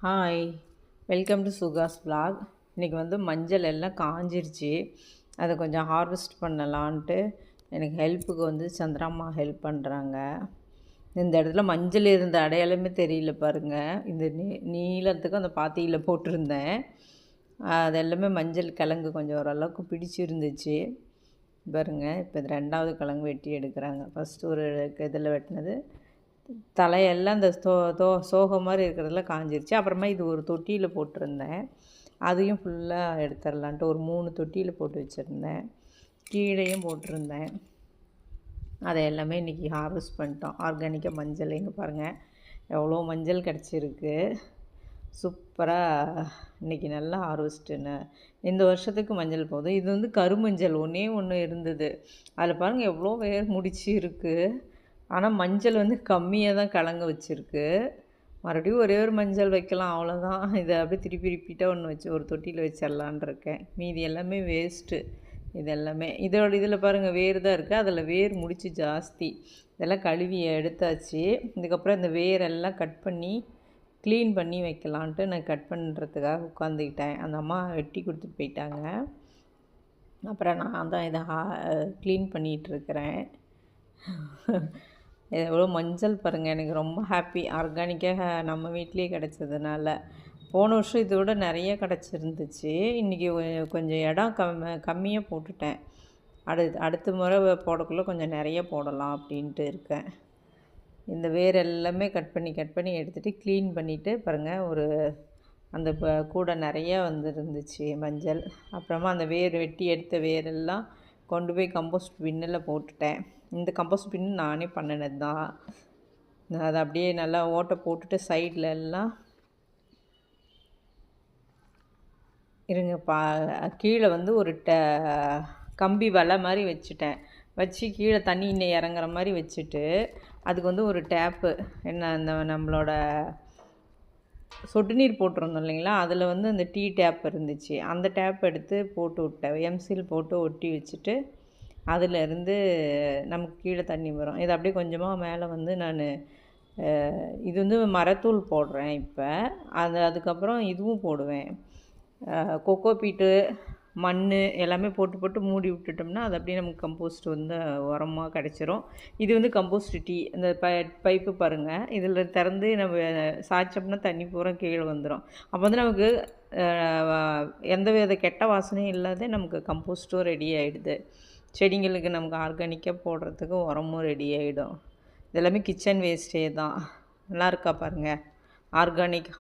Hi, welcome to Sukash vlog. இன்றைக்கி வந்து மஞ்சள் எல்லாம் காஞ்சிருச்சு. அதை கொஞ்சம் ஹார்வெஸ்ட் பண்ணலான்ட்டு எனக்கு ஹெல்ப்புக்கு வந்து சந்திராம்மா ஹெல்ப் பண்ணுறாங்க. இந்த இடத்துல மஞ்சள் இருந்த அடையாளமே தெரியல பாருங்கள். இந்த நீளத்துக்கு அந்த பாத்தியில் போட்டிருந்தேன். அது எல்லாமே மஞ்சள் கிழங்கு கொஞ்சம் ஓரளவுக்கு பிடிச்சிருந்துச்சு பாருங்கள். இப்போ இது 2வது கிழங்கு வெட்டி எடுக்கிறாங்க. ஃபஸ்ட்டு ஒரு இதில் வெட்டினது தலையெல்லாம் இந்த சோகம் மாதிரி இருக்கிறதெல்லாம் காஞ்சிருச்சு. அப்புறமா இது ஒரு தொட்டியில் போட்டிருந்தேன். அதையும் ஃபுல்லாக எடுத்துடலான்ட்டு ஒரு 3 தொட்டியில் போட்டு வச்சுருந்தேன். கீழேயும் போட்டிருந்தேன். அதை எல்லாமே இன்றைக்கி ஹார்வெஸ்ட் பண்ணிட்டோம். ஆர்கானிக்காக மஞ்சள் இங்கே பாருங்கள் எவ்வளோ மஞ்சள் கிடச்சிருக்கு. சூப்பராக இன்றைக்கி நல்லா ஹார்வெஸ்ட்டுன்னு இந்த வருஷத்துக்கு மஞ்சள் போதும். இது வந்து கருமஞ்சள் ஒன்று இருந்தது. அதில் பாருங்கள் எவ்வளோ வேர் முடிச்சு இருக்குது. ஆனால் மஞ்சள் வந்து கம்மியாக தான் கலங்க வச்சுருக்கு. மறுபடியும் ஒரே ஒரு மஞ்சள் வைக்கலாம், அவ்வளோதான். இதை அப்படியே திருப்பி ரிப்பீட்டாக ஒன்று வச்சு ஒரு தொட்டியில் வச்சிடலான் இருக்கேன். மீதி எல்லாமே வேஸ்ட்டு. இது எல்லாமே இதில் பாருங்கள் வேர் தான் இருக்குது. அதில் வேர் முடிச்சு ஜாஸ்தி. இதெல்லாம் கழுவி எடுத்தாச்சு. இதுக்கப்புறம் இந்த வேரெல்லாம் கட் பண்ணி க்ளீன் பண்ணி வைக்கலான்ட்டு நான் கட் பண்ணுறதுக்காக உட்காந்துக்கிட்டேன். அந்த அம்மா வெட்டி கொடுத்துட்டு போயிட்டாங்க. அப்புறம் நான் தான் இதை க்ளீன் பண்ணிகிட்ருக்கிறேன். எவ்வளோ மஞ்சள் பாருங்கள். எனக்கு ரொம்ப ஹாப்பி. ஆர்கானிக்காக நம்ம வீட்லேயே கிடச்சதுனால. போன வருஷம் இதை விட நிறைய கிடச்சிருந்துச்சு. இன்றைக்கி கொஞ்சம் இடம் கம்மியாக போட்டுட்டேன். அடுத்த முறை போடக்குள்ளே கொஞ்சம் நிறைய போடலாம் அப்படின்ட்டு இருக்கேன். இந்த வேர் எல்லாமே கட் பண்ணி எடுத்துகிட்டு க்ளீன் பண்ணிவிட்டு பாருங்கள் ஒரு அந்த கூடை நிறையா வந்துருந்துச்சு மஞ்சள். அப்புறமா அந்த வேர் வெட்டி எடுத்த வேரெல்லாம் கொண்டு போய் கம்போஸ்ட் பின்னில் போட்டுட்டேன். இந்த கம்போஸ்ட் பின்னு நானே பண்ணினது தான். அதை அப்படியே நல்லா ஓட்டை போட்டுட்டு சைடில் எல்லாம் கீழே வந்து ஒரு கம்பி வலை மாதிரி வச்சு கீழே தண்ணி இன்னும் இறங்குற மாதிரி வச்சுட்டு அதுக்கு வந்து ஒரு டேப்பு அந்த நம்மளோட சொட்டு நீர் போட்டிருந்தோம் இல்லைங்களா, அதில் வந்து அந்த டீ டேப் இருந்துச்சு. அந்த டேப் எடுத்து போட்டு விட்டேன். எம்சில் போட்டு ஒட்டி வச்சுட்டு அதிலேருந்து நமக்கு கீழே தண்ணி வரும். இதை அப்படியே கொஞ்சமாக மேலே வந்து நான் இது வந்து மரத்தூள் போடுறேன் இப்போ. அதுக்கப்புறம் இதுவும் போடுவேன். கொக்கோ பீட்டு மண் எல்லாமே போட்டு மூடி விட்டுட்டோம்னா அது அப்படியே நமக்கு கம்போஸ்ட் வந்து உரமாக கிடச்சிரும். இது வந்து கம்போஸ்ட் டீ. இந்த பைப்பு பாருங்கள், இதில் திறந்து நம்ம சாய்ச்சோம்னா தண்ணி பூரா கீழே வந்துடும். அப்போ வந்து நமக்கு எந்த வித கெட்ட வாசனையும் இல்லாத நமக்கு கம்போஸ்ட்டும் ரெடி ஆகிடுது. செடிங்களுக்கு நமக்கு ஆர்கானிக்காக போடுறதுக்கு உரமும் ரெடி ஆகிடும். இதெல்லாமே கிச்சன் வேஸ்ட்டே தான். நல்லா இருக்கா பாருங்கள். ஆர்கானிக்